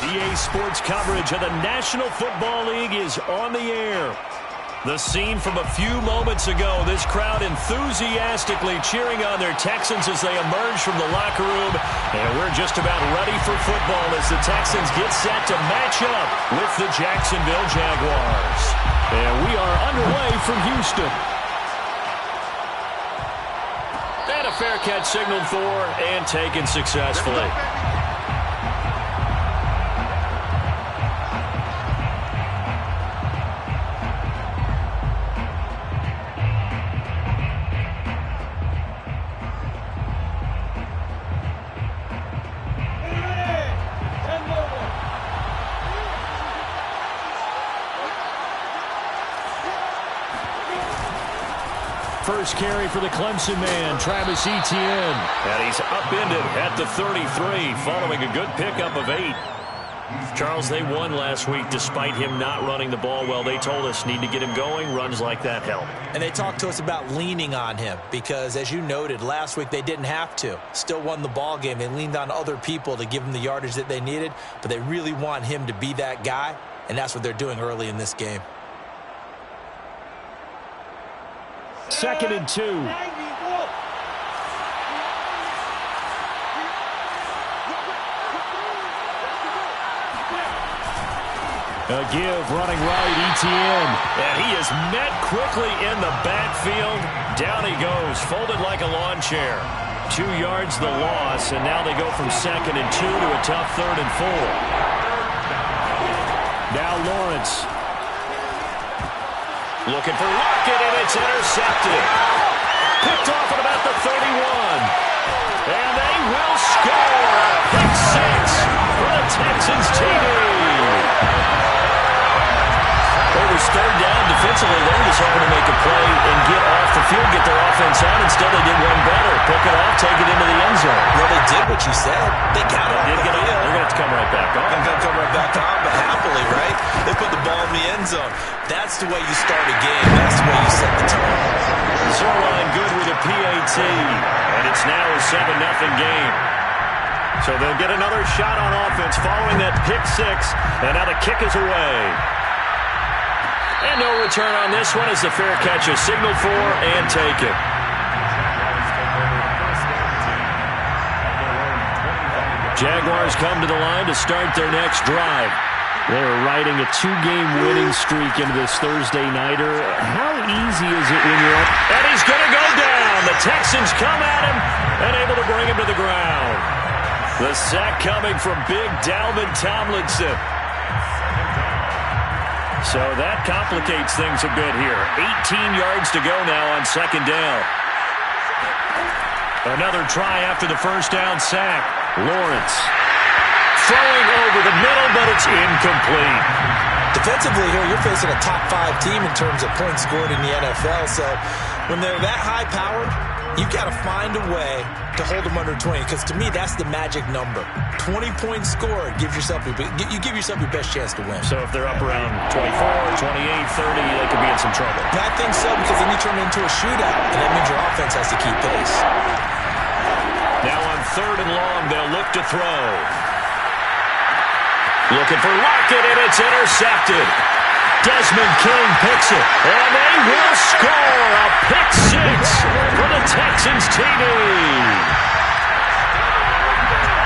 EA Sports coverage of the National Football League is on the air. The scene from a few moments ago, this crowd enthusiastically cheering on their Texans as they emerge from the locker room. And we're just about ready for football as the Texans get set to match up with the Jacksonville Jaguars. And we are underway from Houston. And a fair catch signaled for and taken successfully. First carry for the Clemson man, Travis Etienne. And he's upended at the 33 following a good pickup of 8. Charles, they won last week despite him not running the ball well. They told us need to get him going. Runs like that help. And they talked to us about leaning on him because, as you noted, last week they didn't have to. Still won the ball game. They leaned on other people to give them the yardage that they needed, but they really want him to be that guy, and that's what they're doing early in this game. 2nd and 2. A give, running right, Etienne. And he is met quickly in the backfield. Down he goes, folded like a lawn chair. 2 yards the loss, and now they go from 2nd and 2 to a tough 3rd and 4. Now Lawrence. Looking for Lockett, and it's intercepted. Picked off at about the 31. And they will score a pick 6 for the Texans TD. It was 3rd down defensively. They were just hoping to make a play and get off the field, get their offense on. Instead, they did one better. Pick it off, take it into the end zone. Well, they did what you said. They got it. They're going to have to come right back on. They're going to come right back on, but happily, right? They put the ball in the end zone. That's the way you start a game. That's the way you set the tone. Zerline good with a PAT. And it's now a 7-0 game. So they'll get another shot on offense following that pick 6. And now the kick is away. And no return on this one as the fair catch is signaled for and taken. Jaguars come to the line to start their next drive. They're riding a 2-game winning streak into this Thursday nighter. How easy is it when you're up? And he's going to go down. The Texans come at him and able to bring him to the ground. The sack coming from big Dalvin Tomlinson. So that complicates things a bit here. 18 yards to go now on 2nd down. Another try after the first down sack. Lawrence throwing over the middle, but it's incomplete. Defensively here, you're facing a top 5 team in terms of points scored in the NFL. So when they're that high-powered, you've got to find a way to hold them under 20, because to me, that's the magic number. 20 points scored, you give yourself your best chance to win. So if they're up around 24, 28, 30, they could be in some trouble. I think so, because then you turn it into a shootout, and that means your offense has to keep pace. Now on 3rd and long, they'll look to throw. Looking for Lockett, and it's intercepted. Desmond King picks it, and they will score a pick 6 for the Texans TD.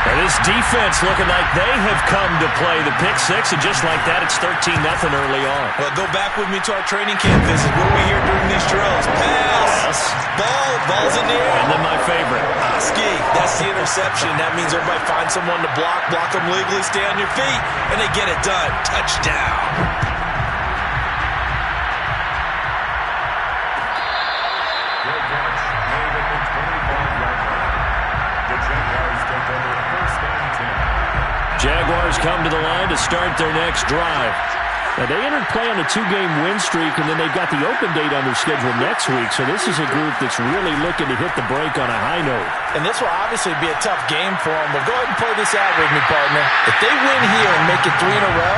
And this defense looking like they have come to play the pick 6, and just like that, it's 13-0 early on. Well, go back with me to our training camp visit. What do we hear during these drills? Pass, ball's in the air. And then my favorite. Oski, that's the interception. That means everybody find someone to block them legally, stay on your feet, and they get it done. Touchdown. Jaguars come to the line to start their next drive. Now, they entered play on a 2-game win streak, and then they've got the open date on their schedule next week. So this is a group that's really looking to hit the break on a high note. And this will obviously be a tough game for them. But go ahead and play this out with me, partner. If they win here and make it 3 in a row,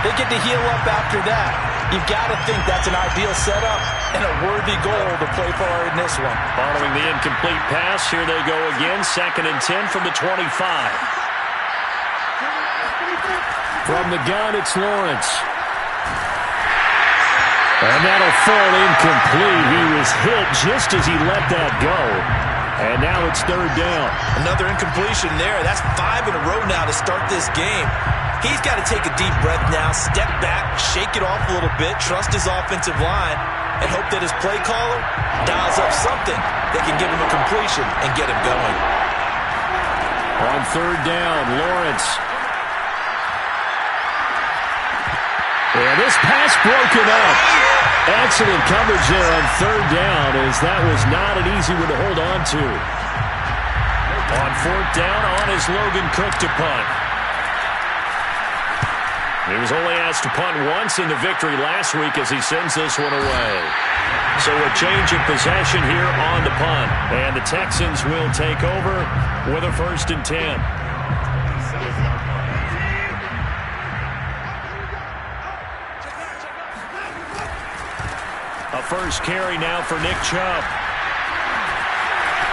they get to heal up after that. You've got to think that's an ideal setup and a worthy goal to play for in this one. Following the incomplete pass, here they go again. 2nd and 10 from the 25. From the gun, it's Lawrence. And that'll fall incomplete. He was hit just as he let that go. And now it's third down. Another incompletion there. That's 5 in a row now to start this game. He's got to take a deep breath now, step back, shake it off a little bit, trust his offensive line, and hope that his play caller dials up something that can give him a completion and get him going. On third down, Lawrence. And this pass broken up. Excellent coverage there on third down, as that was not an easy one to hold on to. On fourth down, on is Logan Cook to punt. He was only asked to punt once in the victory last week as he sends this one away. So a change of possession here on the punt. And the Texans will take over with a 1st and 10. A first carry now for Nick Chubb.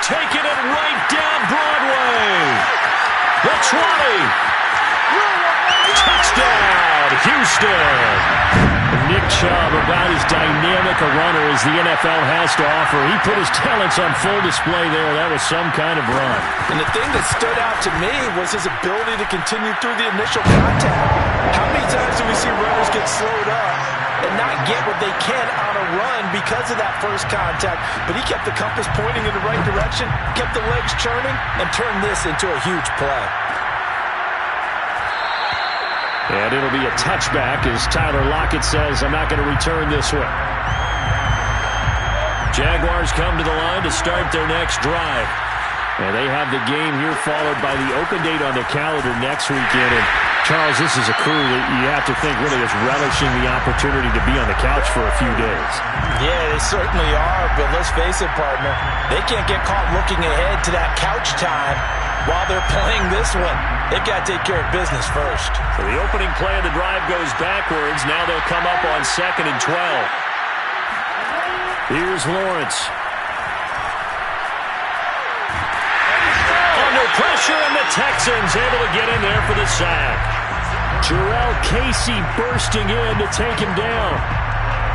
Taking it right down Broadway. The 20. Touchdown, Houston. Nick Chubb, about as dynamic a runner as the NFL has to offer. He put his talents on full display there. That was some kind of run. And the thing that stood out to me was his ability to continue through the initial contact. How many times do we see runners get slowed up and not get what they can on a run because of that first contact? But he kept the compass pointing in the right direction, kept the legs churning, and turned this into a huge play. And it'll be a touchback as Tyler Lockett says, I'm not going to return this one. Jaguars come to the line to start their next drive. And they have the game here followed by the open date on their calendar next weekend. And Charles, this is a crew that you have to think really is relishing the opportunity to be on the couch for a few days. Yeah, they certainly are, but let's face it, partner. They can't get caught looking ahead to that couch time while they're playing this one. They've got to take care of business first. So the opening play of the drive goes backwards. Now they'll come up on 2nd and 12. Here's Lawrence. Under pressure, and the Texans able to get in there for the sack. Jarrell Casey bursting in to take him down.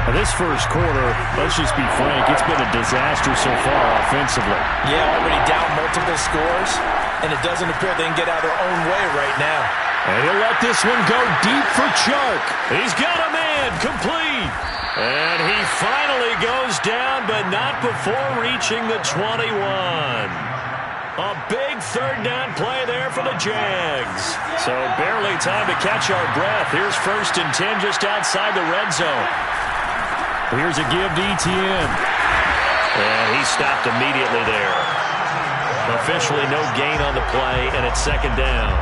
Now this first quarter, let's just be frank, it's been a disaster so far offensively. Yeah, already down multiple scores, and it doesn't appear they can get out of their own way right now. And he'll let this one go deep for Chark. He's got a man, complete. And he finally goes down, but not before reaching the 21. A big third down play there for the Jags. So barely time to catch our breath. Here's 1st and 10 just outside the red zone. Here's a give to Etienne. And he stopped immediately there. Officially no gain on the play, and it's 2nd down.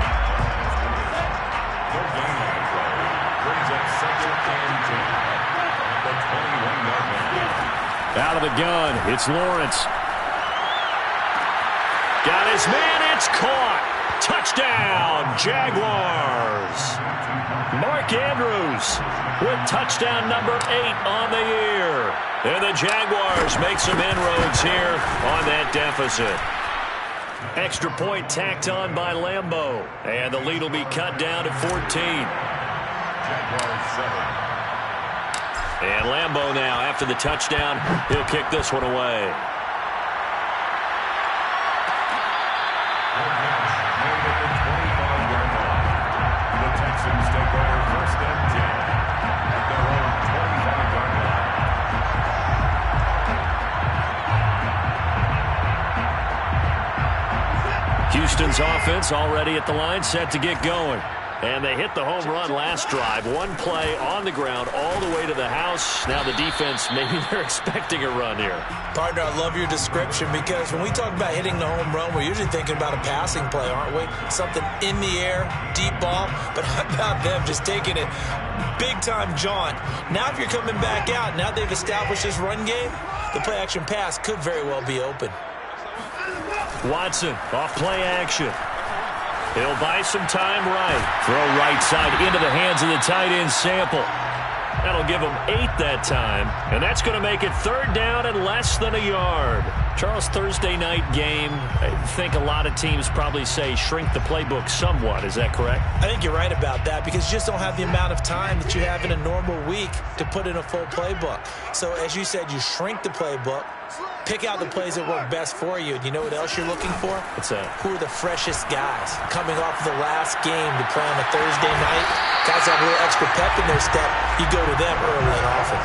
Out of the gun, it's Lawrence. Got his man, it's caught. Touchdown, Jaguars. Mark Andrews with touchdown number 8 on the year. And the Jaguars make some inroads here on that deficit. Extra point tacked on by Lambeau. And the lead will be cut down to 14. And Lambeau now, after the touchdown, he'll kick this one away. Houston's offense already at the line, set to get going. And they hit the home run last drive. One play on the ground all the way to the house. Now the defense, maybe they're expecting a run here. Partner, I love your description because when we talk about hitting the home run, we're usually thinking about a passing play, aren't we? Something in the air, deep ball. But how about them just taking it big-time jaunt? Now if you're coming back out, now they've established this run game, the play-action pass could very well be open. Watson off play action. He'll buy some time right. Throw right side into the hands of the tight end Sample. That'll give them 8 that time, and that's going to make it third down and less than a yard. Charles, Thursday night game, I think a lot of teams probably say shrink the playbook somewhat. Is that correct? I think you're right about that because you just don't have the amount of time that you have in a normal week to put in a full playbook. So as you said, you shrink the playbook, pick out the plays that work best for you. And you know what else you're looking for? What's that? Who are the freshest guys coming off of the last game to play on a Thursday night? Guys have a little extra pep in their step. You go to them early and often.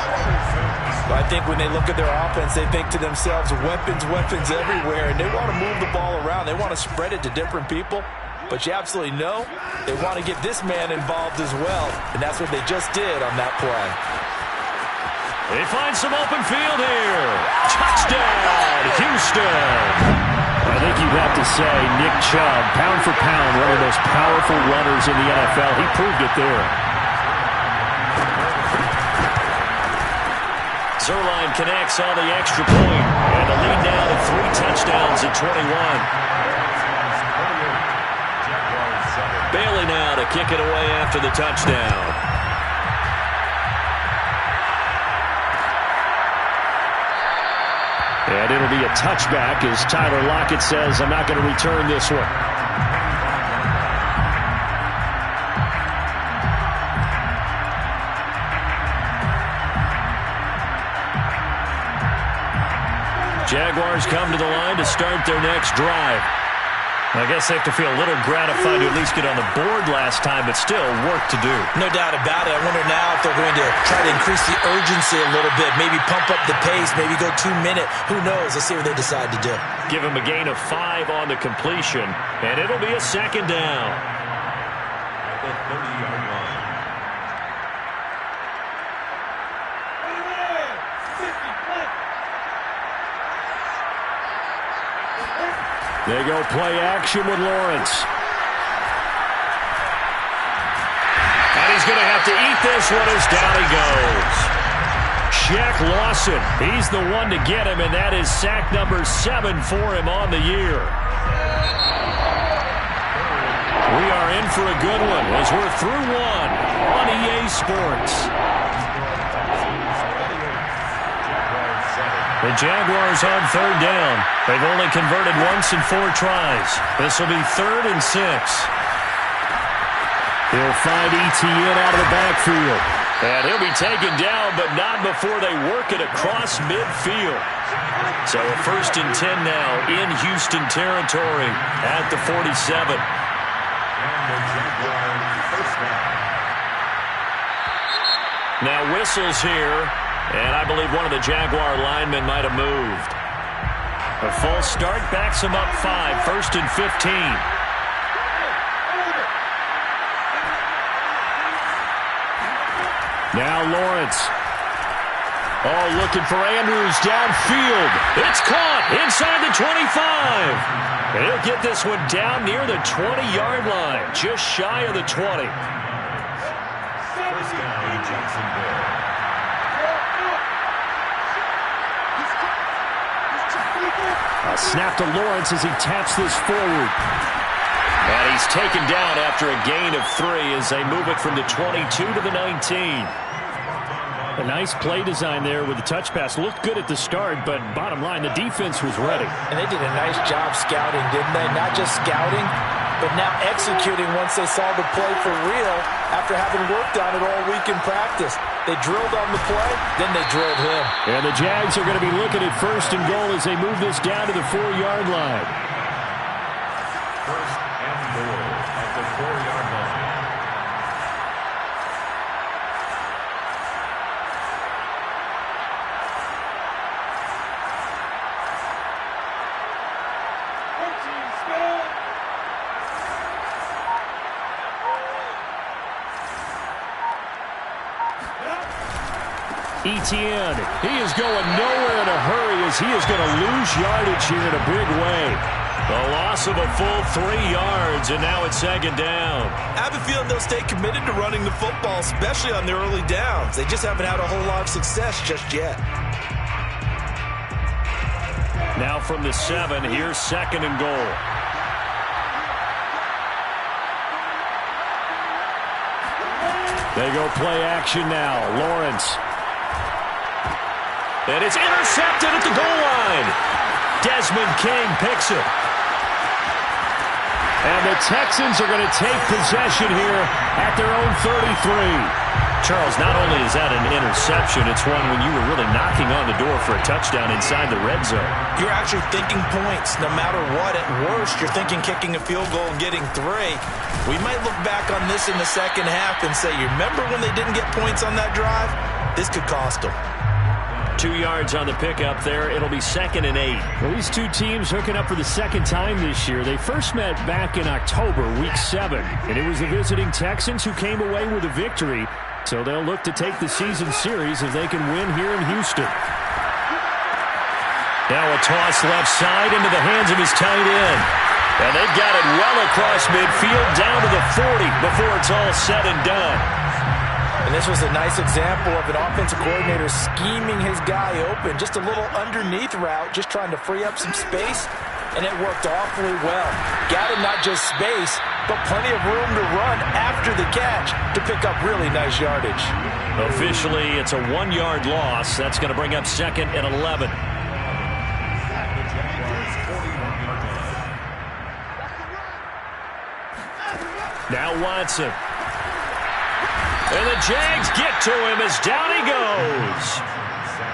Well, I think when they look at their offense, they think to themselves, weapons everywhere, and they want to move the ball around. They want to spread it to different people, but you absolutely know they want to get this man involved as well, and that's what they just did on that play. They find some open field here. Touchdown, Houston. I think you'd have to say Nick Chubb, pound for pound, one of the most powerful runners in the NFL. He proved it there. Zerline connects on the extra point, and the lead now to 3 touchdowns at 21. Bailey now to kick it away after the touchdown. And it'll be a touchback as Tyler Lockett says, I'm not going to return this one. Jaguars come to the line to start their next drive. I guess they have to feel a little gratified to at least get on the board last time, but still work to do. No doubt about it. I wonder now if they're going to try to increase the urgency a little bit, maybe pump up the pace, maybe go 2-minute. Who knows? Let's see what they decide to do. Give them a gain of 5 on the completion, and it'll be a second down. At the 30-yard line. They go play action with Lawrence. And he's going to have to eat this one as down he goes. Shaq Lawson, he's the one to get him, and that is sack number 7 for him on the year. We are in for a good one as we're through one on EA Sports. The Jaguars on third down. They've only converted once in 4 tries. This will be 3rd and 6. He'll find Etienne out of the backfield. And he'll be taken down, but not before they work it across midfield. So a 1st and 10 now in Houston territory at the 47. Now whistles here. And I believe one of the Jaguar linemen might have moved. A full start backs him up 5, 1st and 15. Now Lawrence. Oh, looking for Andrews downfield. It's caught inside the 25. And he'll get this one down near the 20-yard line, just shy of the 20. First down, Jacksonville. A snap to Lawrence as he taps this forward. And he's taken down after a gain of 3 as they move it from the 22 to the 19. A nice play design there with the touch pass. Looked good at the start, but bottom line, the defense was ready. And they did a nice job scouting, didn't they? Not just scouting, but now executing once they saw the play for real after having worked on it all week in practice. They drilled on the play, then they drilled him. And the Jags are going to be looking at 1st and goal as they move this down to the 4-yard line. 1st and goal at the 4-yard line. Etienne, he is going nowhere in a hurry as he is going to lose yardage here in a big way. The loss of a full 3 yards, and now it's 2nd down. I have a feeling they'll stay committed to running the football, especially on their early downs. They just haven't had a whole lot of success just yet. Now from the 7, here's 2nd and goal. They go play action now. Lawrence. And it's intercepted at the goal line. Desmond King picks it. And the Texans are going to take possession here at their own 33. Charles, not only is that an interception, it's one when you were really knocking on the door for a touchdown inside the red zone. You're actually thinking points no matter what. At worst, you're thinking kicking a field goal and getting 3. We might look back on this in the second half and say, you remember when they didn't get points on that drive? This could cost them. 2 yards on the pickup there. It'll be 2nd and 8. Well, these two teams hooking up for the second time this year. They first met back in October, week 7. And it was the visiting Texans who came away with a victory. So they'll look to take the season series if they can win here in Houston. Now a toss left side into the hands of his tight end. And they've got it well across midfield down to the 40 before it's all said and done. And this was a nice example of an offensive coordinator scheming his guy open. Just a little underneath route, just trying to free up some space. And it worked awfully well. Got him not just space, but plenty of room to run after the catch to pick up really nice yardage. Officially, it's a 1-yard loss. That's going to bring up 2nd and 11. Now Watson. And the Jags get to him as down he goes.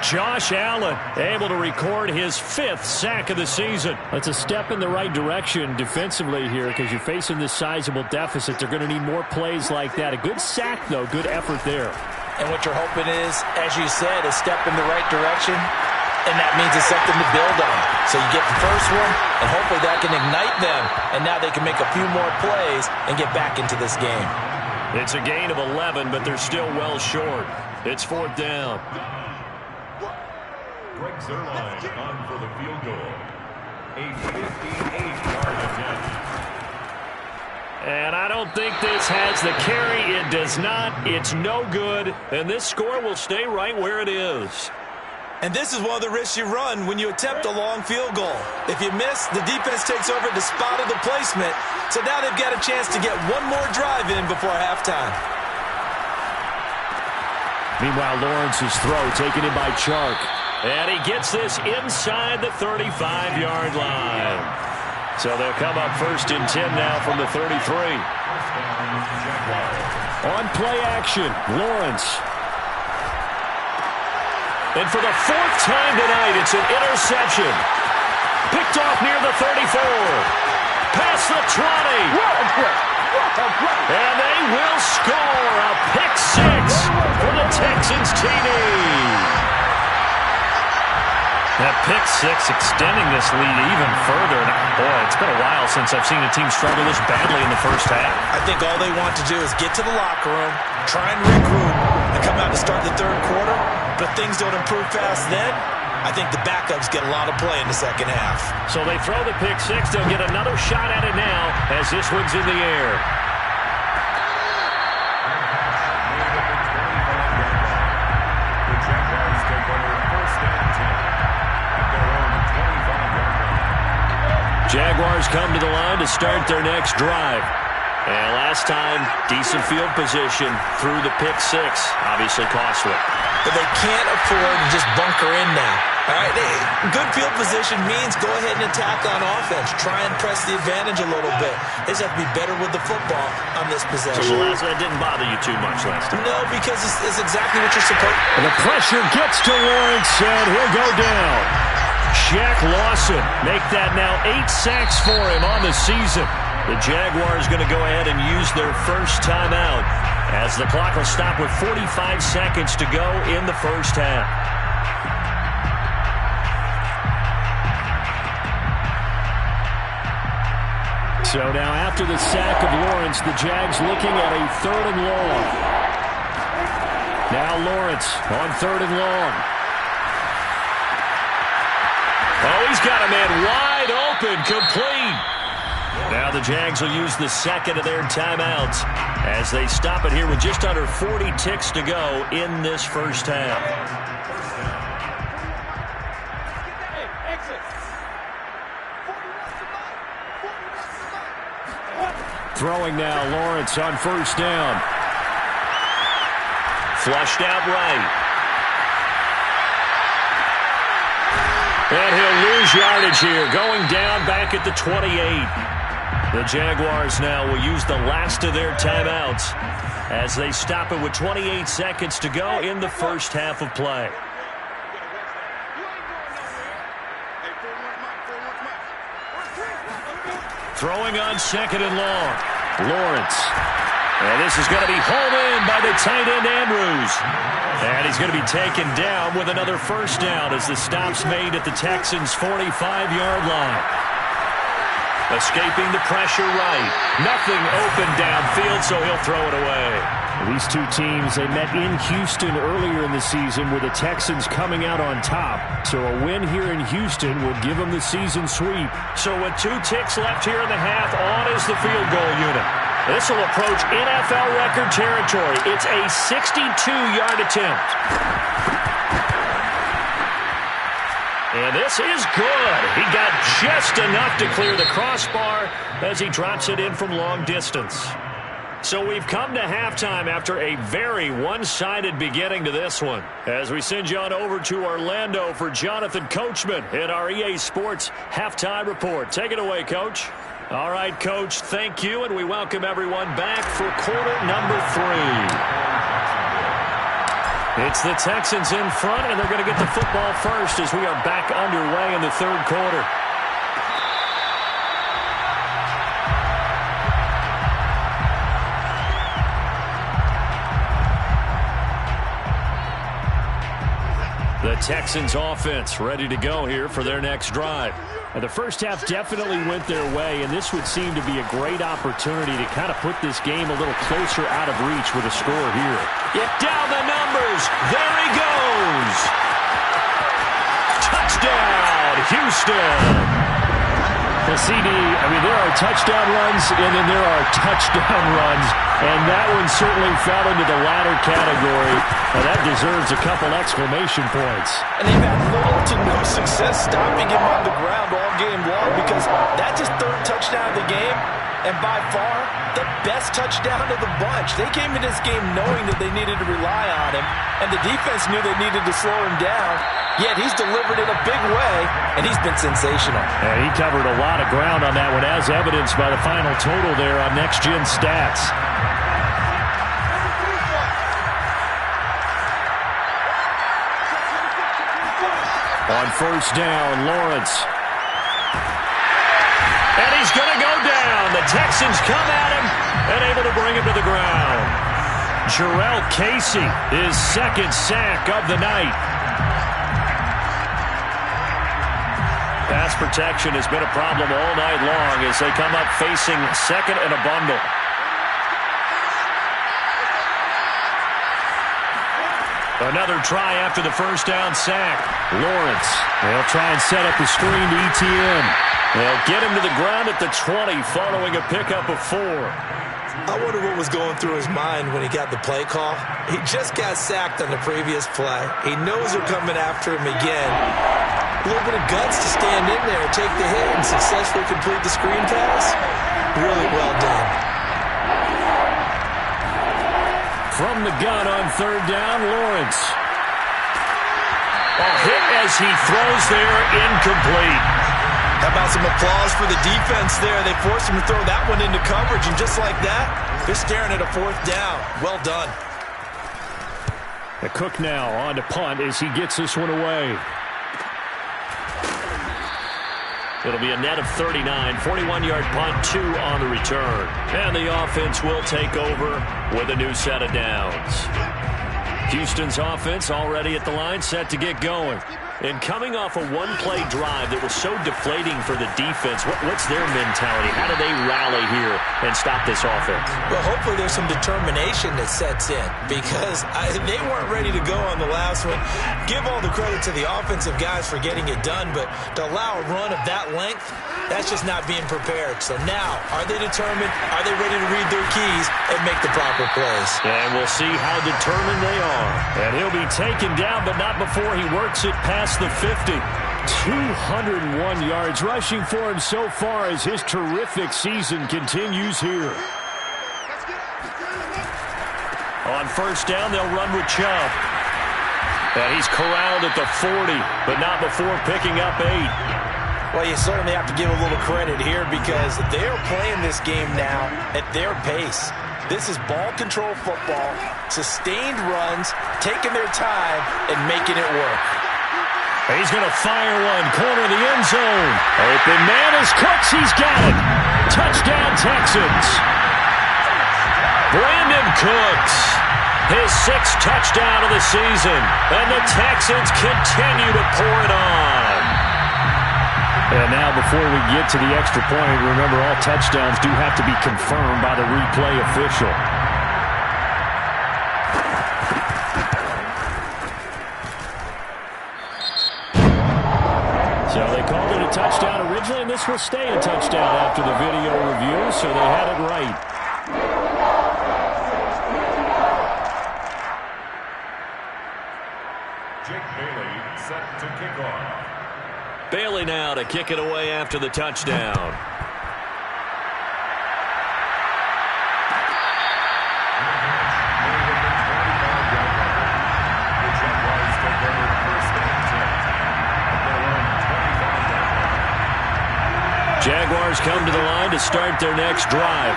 Josh Allen able to record his 5th sack of the season. That's a step in the right direction defensively here because you're facing this sizable deficit. They're going to need more plays like that. A good sack, though. Good effort there. And what you're hoping is, as you said, a step in the right direction, and that means it's something to build on. So you get the first one, and hopefully that can ignite them, and now they can make a few more plays and get back into this game. It's a gain of 11, but they're still well short. It's 4th down. Greg Zuerlein on for the field goal. A 58-yard attempt. And I don't think this has the carry. It does not. It's no good. And this score will stay right where it is. And this is one of the risks you run when you attempt a long field goal. If you miss, the defense takes over the spot of the placement. So now they've got a chance to get one more drive in before halftime. Meanwhile, Lawrence's throw taken in by Chark. And he gets this inside the 35-yard line. So they'll come up 1st and 10 now from the 33. On play action, Lawrence. And for the 4th time tonight, it's an interception. Picked off near the 34. Past the 20. And they will score a pick 6 for the Texans TD. That pick 6 extending this lead even further. Boy, it's been a while since I've seen a team struggle this badly in the first half. I think all they want to do is get to the locker room, try and regroup, and come out to start the 3rd quarter. But if things don't improve fast then, I think the backups get a lot of play in the second half. So they throw the pick 6. They'll get another shot at it now as this one's in the air. The Jaguars take over 1st and 10 at their own 25-yard line. Jaguars come to the line to start their next drive. And last time, decent field position through the pick 6. Obviously costly. But they can't afford to just bunker in now. All right, good field position means go ahead and attack on offense. Try and press the advantage a little bit. They just have to be better with the football on this possession. So that didn't bother you too much last time? No, because it's exactly what you're supposed to. And the pressure gets to Lawrence, and he'll go down. Shaq Lawson make that now 8 sacks for him on the season. The Jaguars going to go ahead and use their first timeout as the clock will stop with 45 seconds to go in the first half. So now after the sack of Lawrence, the Jags looking at a 3rd and long. Now Lawrence on 3rd and long. Oh, he's got a man wide open, complete. Now the Jags will use the 2nd of their timeouts as they stop it here with just under 40 ticks to go in this first half. Throwing now, Lawrence on 1st down. Flushed out right. And he'll lose yardage here, going down back at the 28. The Jaguars now will use the last of their timeouts as they stop it with 28 seconds to go in the first half of play. Throwing on second and long. Lawrence. And this is going to be hauled in by the tight end Andrews. And he's going to be taken down with another first down as the stop's made at the Texans' 45-yard line. Escaping the pressure right. Nothing open downfield, so he'll throw it away. These two teams, they met in Houston earlier in the season with the Texans coming out on top. So a win here in Houston would give them the season sweep. So with 2 ticks left here in the half, on is the field goal unit. This will approach NFL record territory. It's a 62-yard attempt. And this is good. He got just enough to clear the crossbar as he drops it in from long distance. So we've come to halftime after a very one-sided beginning to this one. As we send you on over to Orlando for Jonathan Coachman in our EA Sports Halftime Report. Take it away, Coach. All right, Coach, thank you, and we welcome everyone back for quarter number 3. It's the Texans in front, and they're going to get the football first as we are back underway in the third quarter. The Texans offense ready to go here for their next drive. And the first half definitely went their way, and this would seem to be a great opportunity to kind of put this game a little closer out of reach with a score here. Down the numbers. There he goes. Touchdown, Houston. The CD, I mean, there are touchdown runs, and then there are touchdown runs, and that one certainly fell into the latter category. And that deserves a couple exclamation points. And they've had little to no success stopping him on the ground all game long because that's his 3rd touchdown of the game, and by far the best touchdown of the bunch. They came in this game knowing that they needed to rely on him, and the defense knew they needed to slow him down, yet he's delivered in a big way, and he's been sensational. And he covered a lot of ground on that one, as evidenced by the final total there on Next Gen Stats. On first down, Lawrence. And he's going to go down. The Texans come at him and able to bring him to the ground. Jarrell Casey, his 2nd sack of the night. Pass protection has been a problem all night long as they come up facing second and a bundle. Another try after the first down sack. Lawrence. They'll try and set up the screen to ETN. They'll get him to the ground at the 20 following a pickup of 4. I wonder what was going through his mind when he got the play call. He just got sacked on the previous play. He knows they're coming after him again. A little bit of guts to stand in there, take the hit, and successfully complete the screen pass. Really well done. From the gun on third down, Lawrence. A hit as he throws there, incomplete. How about some applause for the defense there? They forced him to throw that one into coverage, and just like that, they're staring at a 4th down. Well done. The Cook now on to punt as he gets this one away. It'll be a net of 39, 41-yard punt, 2 on the return. And the offense will take over with a new set of downs. Houston's offense already at the line, set to get going. And coming off a one-play drive that was so deflating for the defense, what's their mentality? How do they rally here and stop this offense? Well, hopefully there's some determination that sets in because they weren't ready to go on the last one. Give all the credit to the offensive guys for getting it done, but to allow a run of that length, that's just not being prepared. So now, are they determined? Are they ready to read their keys and make the proper plays? And we'll see how determined they are. And he'll be taken down, but not before he works it past the 50. 201 yards rushing for him so far as his terrific season continues here. On first down, they'll run with Chubb. And he's corralled at the 40, but not before picking up 8. Well, you certainly have to give a little credit here because they're playing this game now at their pace. This is ball control football, sustained runs, taking their time, and making it work. He's going to fire one, corner of the end zone. Open man is Cooks. He's got it. Touchdown, Texans. Brandon Cooks, his 6th touchdown of the season, and the Texans continue to pour it on. And now before we get to the extra point, remember all touchdowns do have to be confirmed by the replay official. So they called it a touchdown originally, and this will stay a touchdown after the video review, so they had it right. Jake Bailey set to kick off. Bailey now to kick it away after the touchdown. Jaguars come to the line to start their next drive.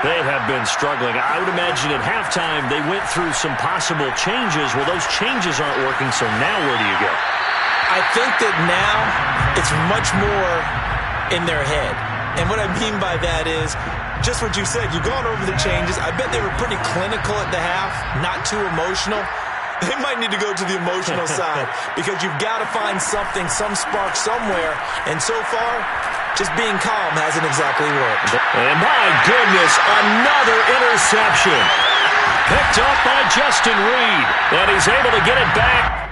They have been struggling. I would imagine at halftime they went through some possible changes. Well, those changes aren't working, so now where do you go? I think that now it's much more in their head. And what I mean by that is just what you said. You've gone over the changes. I bet they were pretty clinical at the half, not too emotional. They might need to go to the emotional side because you've got to find something, some spark somewhere. And so far, just being calm hasn't exactly worked. And my goodness, another interception. Picked up by Justin Reed. And he's able to get it back.